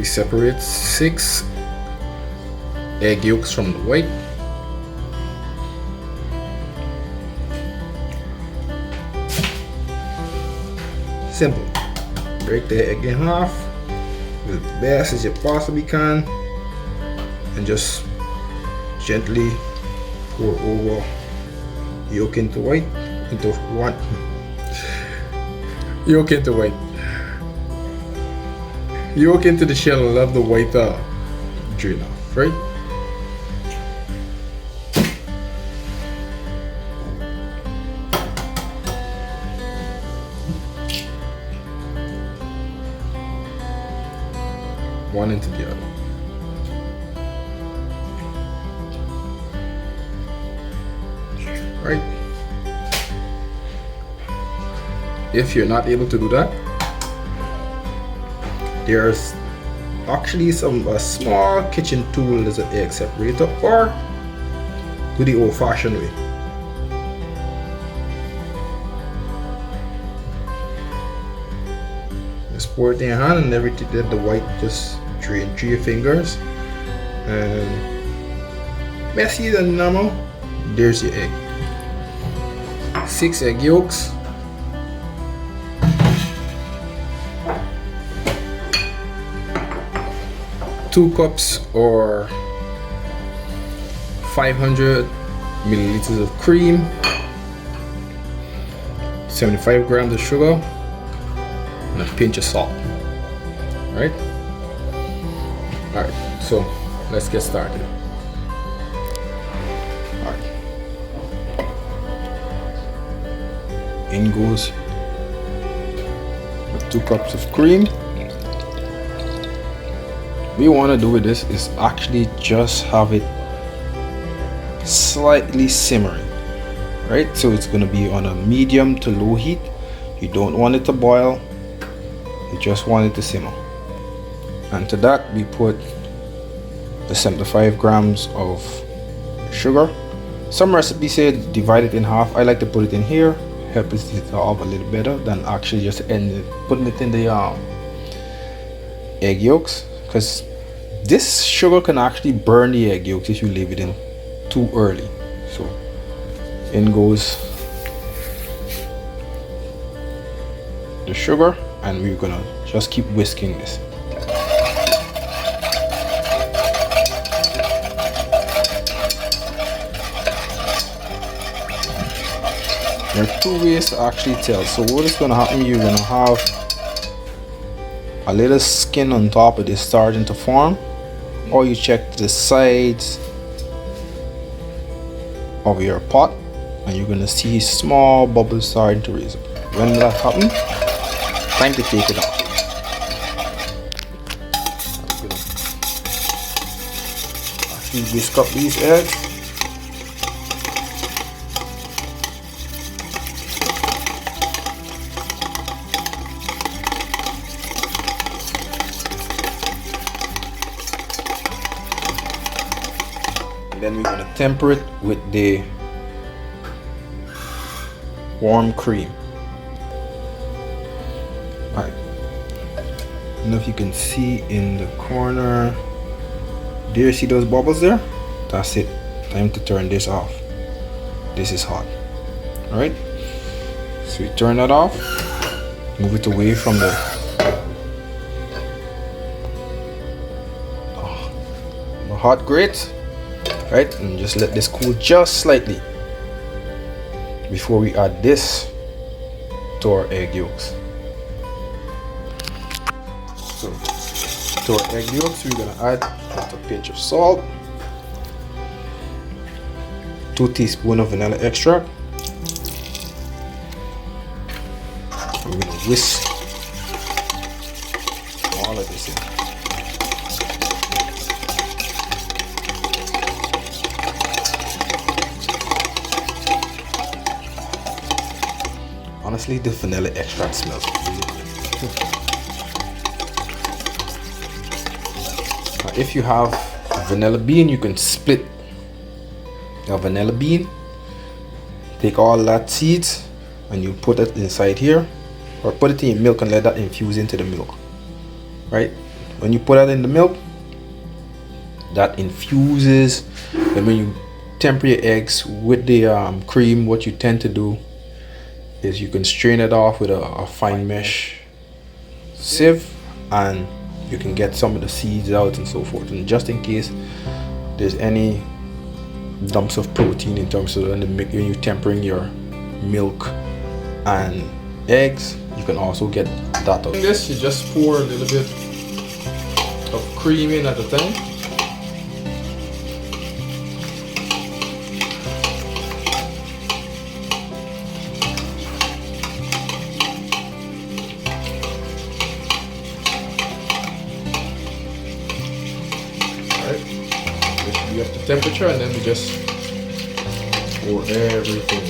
separate 6 egg yolks from the white. Simple. Break the egg in half as best as you possibly can and just gently pour over yolk into white into one yolk into white yolk into the shell and let the white drain off, right? One into the other. Right? If you're not able to do that, there's actually a small kitchen tool as an egg separator, or do the old-fashioned way. Just pour it in your hand and everything, let the white just drain through your fingers, and messy than normal. There's your egg. 6 egg yolks, 2 cups or 500 milliliters of cream, 75 grams of sugar, and a pinch of salt. Right? Alright, so let's get started. Alright. In goes the 2 cups of cream. What we want to do with this is actually just have it slightly simmering, right? So it's going to be on a medium to low heat. You don't want it to boil, you just want it to simmer. And to that we put the 75 grams of sugar. Some recipes say divide it in half. I like to put it in here, help it dissolve a little better than actually just putting it in the egg yolks, because this sugar can actually burn the egg yolks if you leave it in too early. So in goes the sugar, and we're gonna just keep whisking this. There are 2 ways to actually tell. So what is going to happen, you're going to have a little skin on top of this starting to form, or you check the sides of your pot and you're going to see small bubbles starting to raise up. When that happens, time to take it off. I'm going to actually whisk up these eggs. Then we're going to temper it with the warm cream. Alright, I don't know if you can see in the corner there, you see those bubbles there? That's it. Time to turn this off. This is hot. Alright, so we turn that off, move it away from the hot grate. Right, and just let this cool just slightly before we add this to our egg yolks. So to our egg yolks we're gonna add a pinch of salt, 2 teaspoons of vanilla extract. We're gonna whisk all of this in. Honestly, the vanilla extract smells really good. Now, if you have a vanilla bean, you can split a vanilla bean, take all that seeds and you put it inside here, or put it in your milk and let that infuse into the milk. Right? when you put that in the milk, that infuses. And when you temper your eggs with the cream, what you tend to do is you can strain it off with a fine mesh sieve, and you can get some of the seeds out and so forth. And just in case there's any dumps of protein in terms of when you're tempering your milk and eggs, you can also get that out. This, you just pour a little bit of cream in at a time. You have the temperature, and then we just pour everything.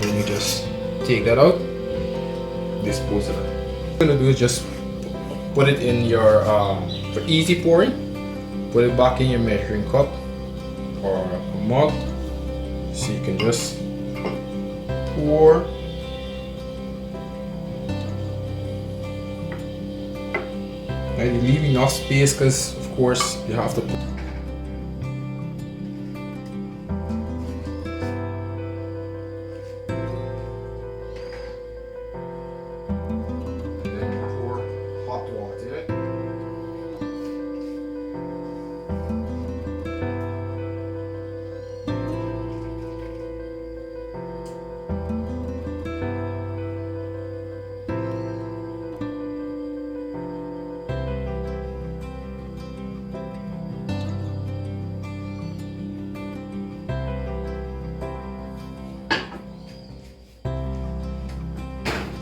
Then you just take that out, dispose of it. What I'm gonna do is just put it in your for easy pouring. Put it back in your measuring cup or a mug. So you can just pour. Now you leave enough space because of course you have to put. Then you pour hot water in it.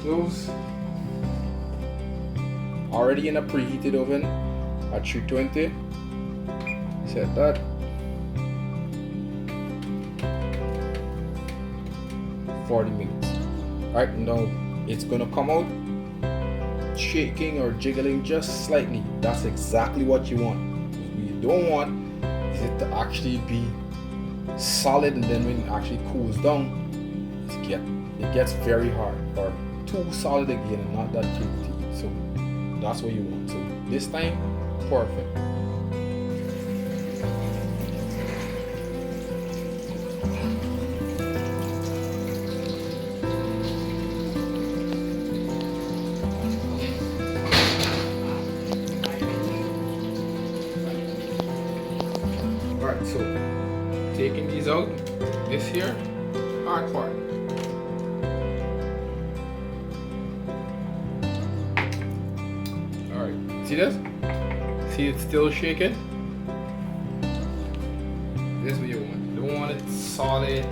Those already in a preheated oven at 320. Set that. For 40 minutes. Alright, now it's gonna come out shaking or jiggling just slightly. That's exactly what you want. What you don't want is it to actually be solid, and then when it actually cools down, it gets very hard or too solid again and not that pretty. So that's what you want. So this time, perfect. Alright, so taking these out, this here, hard part. See this? See it's still shaking? This is what you want. You don't want it solid.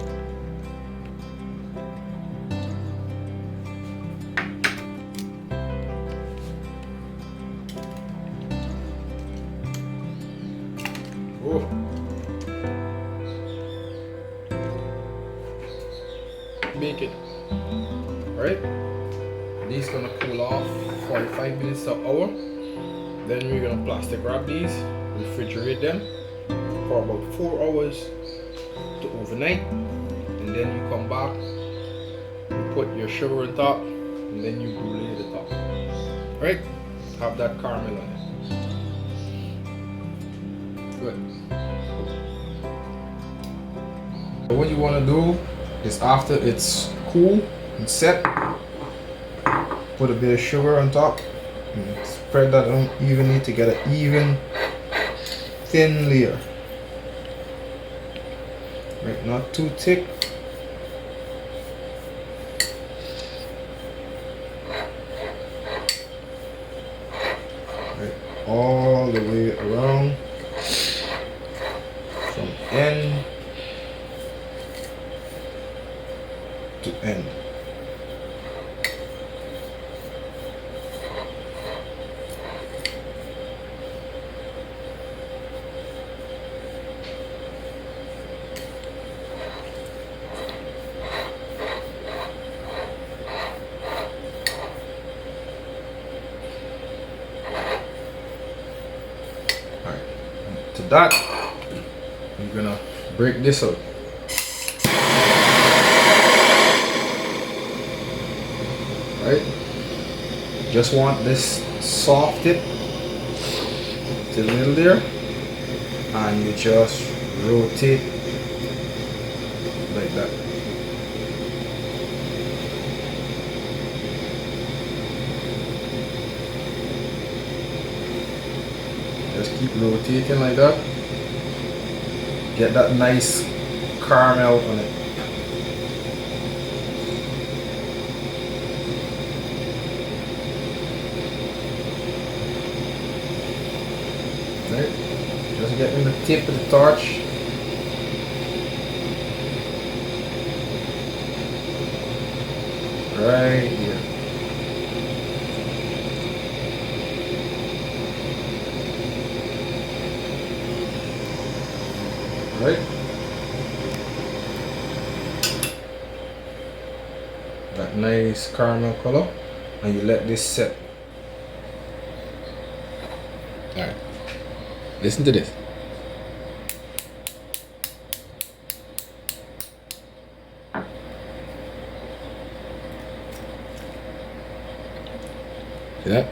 Oh. Bake it. Right? These gonna cool off 45 minutes to an hour. Then we're gonna plastic wrap these, refrigerate them for about 4 hours to overnight, and then you come back, you put your sugar on top, and then you brulee the top. Right? Have that caramel on it. Good. So what you want to do is after it's cool and set, put a bit of sugar on top. Spread that on evenly to get an even thin layer. Right, not too thick. Right, all the way around from end to end. To that, gonna break this out. Right? Just want this soft tip to the middle there, and you just rotate like that. Just keep rotating like that. Get that nice caramel on it. Right? Just getting the tip of the torch. Right here. Right? That nice caramel color, and you let this set. Alright. Listen to this. See that?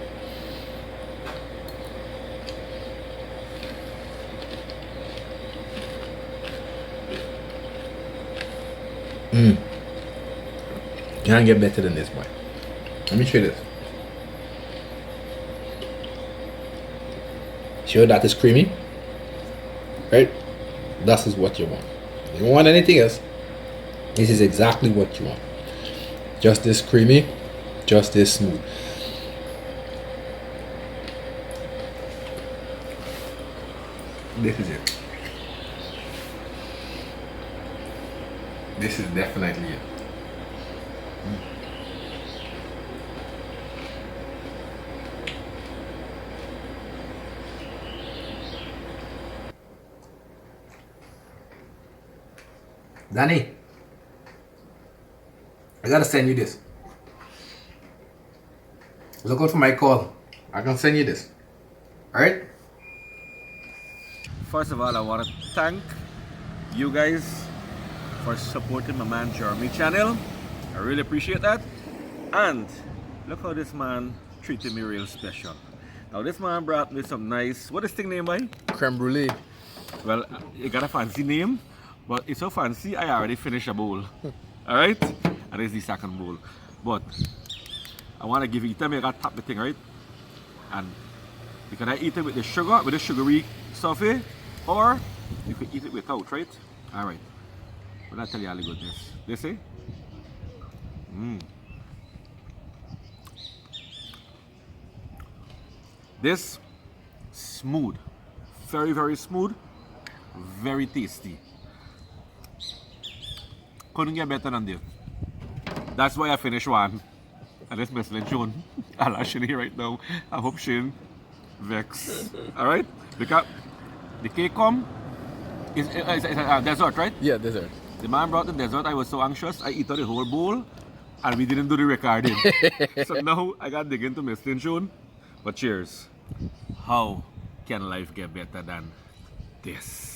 Can't get better than this, boy. Let me show you this. Sure that is creamy? Right? That is what you want. You don't want anything else. This is exactly what you want. Just this creamy, just this smooth. This is it. This is definitely it. Danny, I gotta send you this. Look out for my call. I can send you this. Alright? First of all, I want to thank you guys for supporting my man Jeremy channel. I really appreciate that. And look how this man treated me real special. Now this man brought me some nice, what is this thing named by? Creme Brulee. Well, it got a fancy name, but it's so fancy I already finished a bowl. Alright? And this is the second bowl. But I want to give you, tell me I got to tap the thing, right? And you can eat it with the sugar, with the sugary stuff, or you can eat it without, right? Alright. But I'll tell you all the goodness. They say? This smooth, very, very smooth, very tasty. Couldn't get better than this. That's why I finished one. And this Miss Lynn Joan. I like Shane here right now. I hope Shane vex. Alright? Because the cake come is a dessert, right? Yeah, dessert. The man brought the dessert. I was so anxious. I ate the whole bowl and we didn't do the recording. So now I got to dig into Miss Lynn Joan. But cheers. How can life get better than this?